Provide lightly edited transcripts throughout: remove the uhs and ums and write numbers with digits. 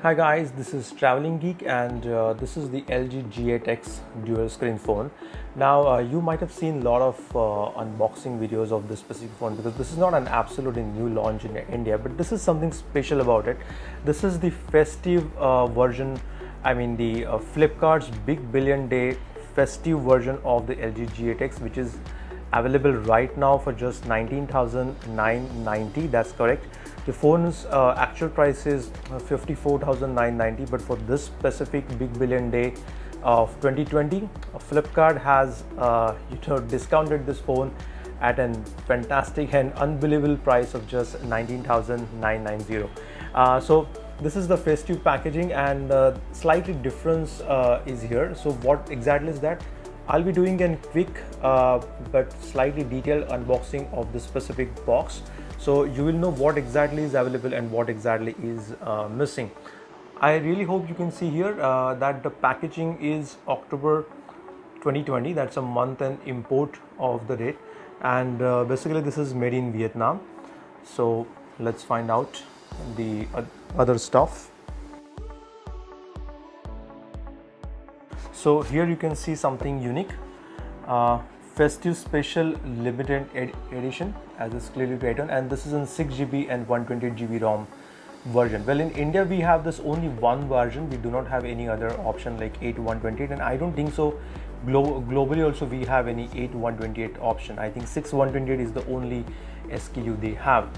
Hi guys, this is TravellinGeek and this is the LG G8X dual screen phone. Now you might have seen a lot of unboxing videos of this specific phone because this is not an absolutely new launch in India, but this is something special about it. This is the festive version, the Flipkart's Big Billion Day festive version of the LG G8X, which is available right now for just 19,990. That's correct. The phone's actual price is 54,990, but for this specific Big Billion Day of 2020, Flipkart has discounted this phone at a fantastic and unbelievable price of just 19,990. So this is the festive packaging, and slightly difference is here. So what exactly is that? I'll be doing a quick but slightly detailed unboxing of this specific box, so you will know what exactly is available and what exactly is missing. I really hope you can see here that the packaging is October 2020. That's a month and import of the date, and basically this is made in Vietnam. So let's find out the other stuff. So here you can see something unique, festive special limited edition, as it's clearly written, and this is in 6GB and 128GB ROM version. Well, in India we have this only one version. We do not have any other option like 8/128, and I don't think so globally also we have any 8/128 option. I think 6/128 is the only SKU they have.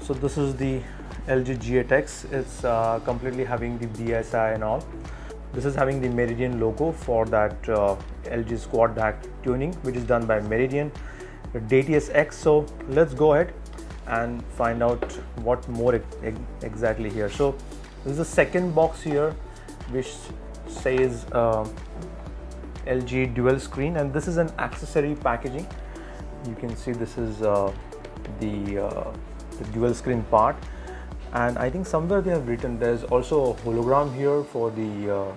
So this is the LG G8X. It's completely having the BSI and all. This is having the Meridian logo for that LG Squad DAC tuning, which is done by Meridian, the DTS-X. So let's go ahead and find out what more exactly here. So this is the second box here, which says LG dual screen, and this is an accessory packaging. You can see this is the dual screen part. And I think somewhere they have written there's also a hologram here for the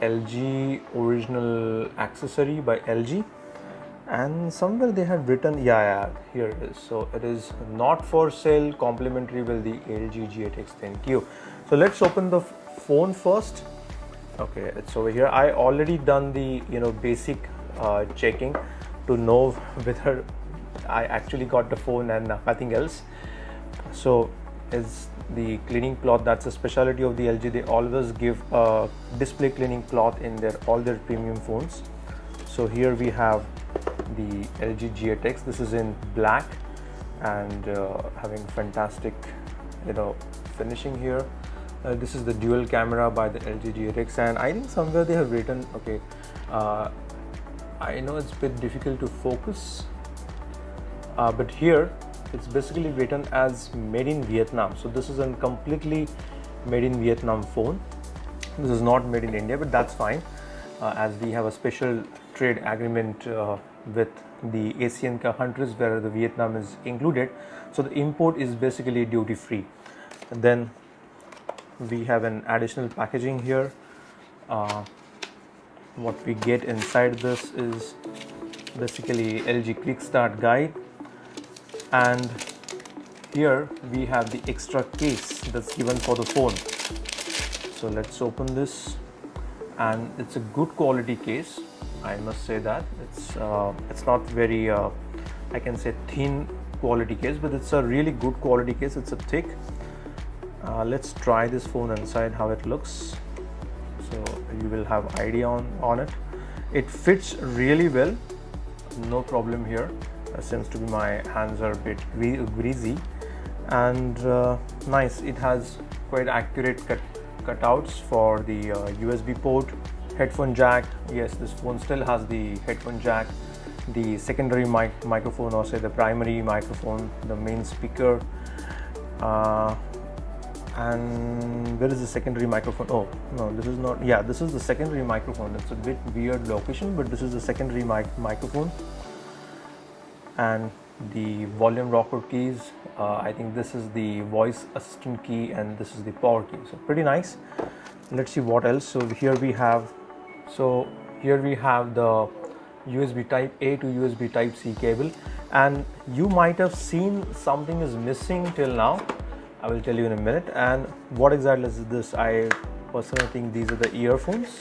LG original accessory by LG, and somewhere they have written here it is. So it is not for sale, complimentary with the LG G8X. Thank you. So let's open the phone first. Okay, it's over here. I already done the basic checking to know whether I actually got the phone and nothing else. So is the cleaning cloth. That's a specialty of the LG. They always give a display cleaning cloth in all their premium phones. So here we have the LG G8X. This is in black and having fantastic finishing here. This is the dual camera by the LG G8X, and I think somewhere they have written, okay, I know it's a bit difficult to focus, but here it's basically written as made in Vietnam. So this is a completely made in Vietnam phone. This is not made in India, but that's fine, as we have a special trade agreement with the ASEAN countries where the Vietnam is included. So the import is basically duty free. And then we have an additional packaging here. What we get inside this is basically LG Quick Start Guide. And here we have the extra case that's given for the phone. So let's open this, and it's a good quality case, I must say that. It's not very I can say thin quality case, but it's a really good quality case. It's a thick. Let's try this phone inside how it looks, so you will have idea on it. It fits really well, no problem here. Seems to be my hands are a bit greasy, and nice. It has quite accurate cutouts for the USB port, headphone jack. Yes, this phone still has the headphone jack, the secondary microphone, or say the primary microphone, the main speaker, and where is the secondary microphone? Oh no, this is not. Yeah, this is the secondary microphone. It's a bit weird location, but this is the secondary microphone. And the volume rocker keys, I think this is the voice assistant key, and this is the power key. So pretty nice. Let's see what else. So here we have the USB type A to USB type C cable, and you might have seen something is missing till now. I will tell you in a minute. And what exactly is this? I personally think these are the earphones.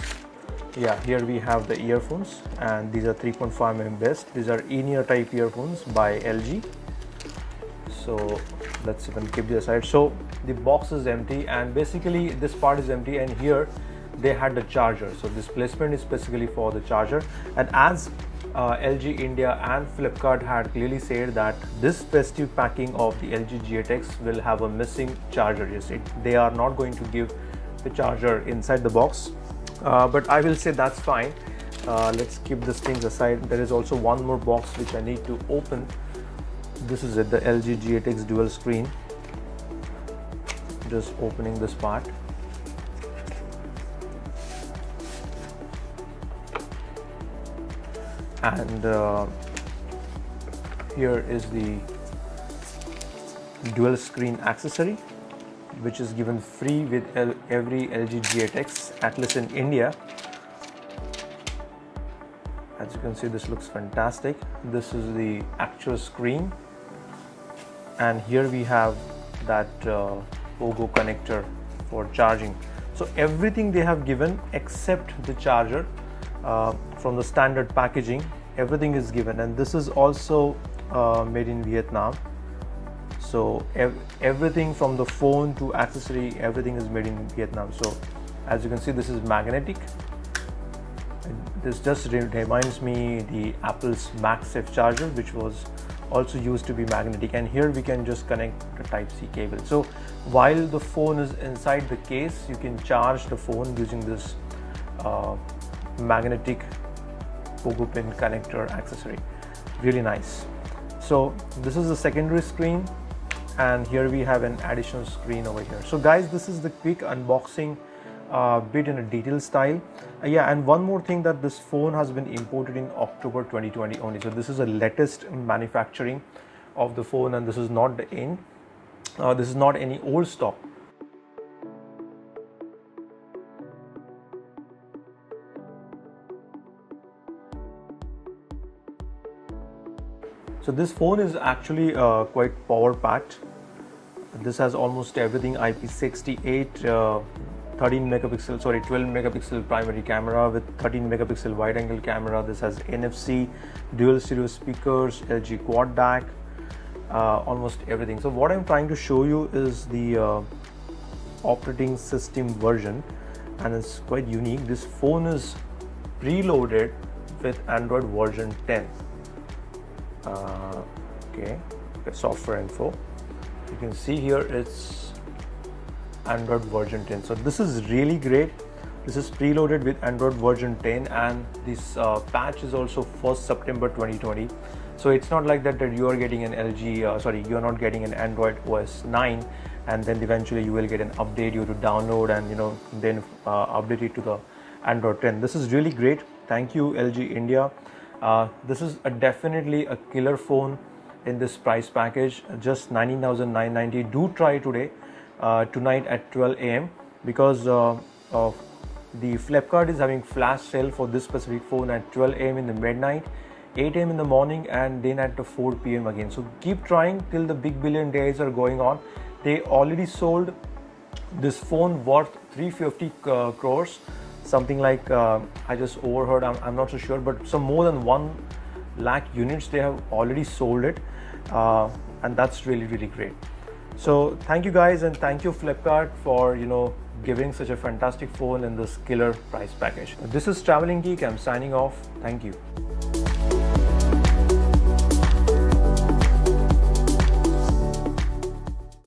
Yeah, here we have the earphones, and these are 3.5 mm best. These are in-ear type earphones by LG. So let's even keep this aside. So the box is empty, and basically this part is empty, and here they had the charger. So this placement is specifically for the charger. And as LG India and Flipkart had clearly said that this festive packing of the LG G8X will have a missing charger. You see, they are not going to give the charger inside the box, but I will say that's fine. Let's keep these things aside. There is also one more box which I need to open. This is it, the LG G8X dual screen. Just opening this part. And here is the dual screen accessory, which is given free with every LG G8X, at least in India. As you can see, this looks fantastic. This is the actual screen, and here we have that Pogo connector for charging. So everything they have given except the charger. From the standard packaging, everything is given, and this is also made in Vietnam. So everything from the phone to accessory, everything is made in Vietnam. So as you can see, this is magnetic. This just reminds me the Apple's MagSafe charger, which was also used to be magnetic, and here we can just connect the Type-C cable. So while the phone is inside the case, you can charge the phone using this magnetic Pogo pin connector accessory. Really nice. So this is the secondary screen, and here we have an additional screen over here. So guys, this is the quick unboxing bit in a detailed style. Yeah, and one more thing, that this phone has been imported in October 2020 only. So this is the latest manufacturing of the phone, and this is not the end. This is not any old stock. So this phone is actually quite power packed. This has almost everything: IP68, 12 megapixel primary camera with 13 megapixel wide angle camera. This has NFC, dual stereo speakers, LG quad DAC, almost everything. So what I'm trying to show you is the operating system version, and it's quite unique. This phone is preloaded with Android version 10. Okay, software info. You can see here it's Android version 10. So this is really great. This is preloaded with Android version 10, and this patch is also 1st September 2020. So it's not like that you are getting an you are not getting an Android OS 9, and then eventually you will get an update you to download, and then update it to the Android 10. This is really great. Thank you, LG India. This is definitely a killer phone in this price package, just 19,990. Do try today, tonight at 12 AM, because of the Flipkart is having flash sale for this specific phone at 12 AM in the midnight, 8 AM in the morning, and then at the 4 PM again. So keep trying till the big billion days are going on. They already sold this phone worth 350 crores. Something like, I just overheard, I'm not so sure, but some more than 1 lakh units they have already sold it, and that's really, really great. So thank you guys, and thank you Flipkart for giving such a fantastic phone in this killer price package. This is Traveling Geek. I'm signing off. Thank you.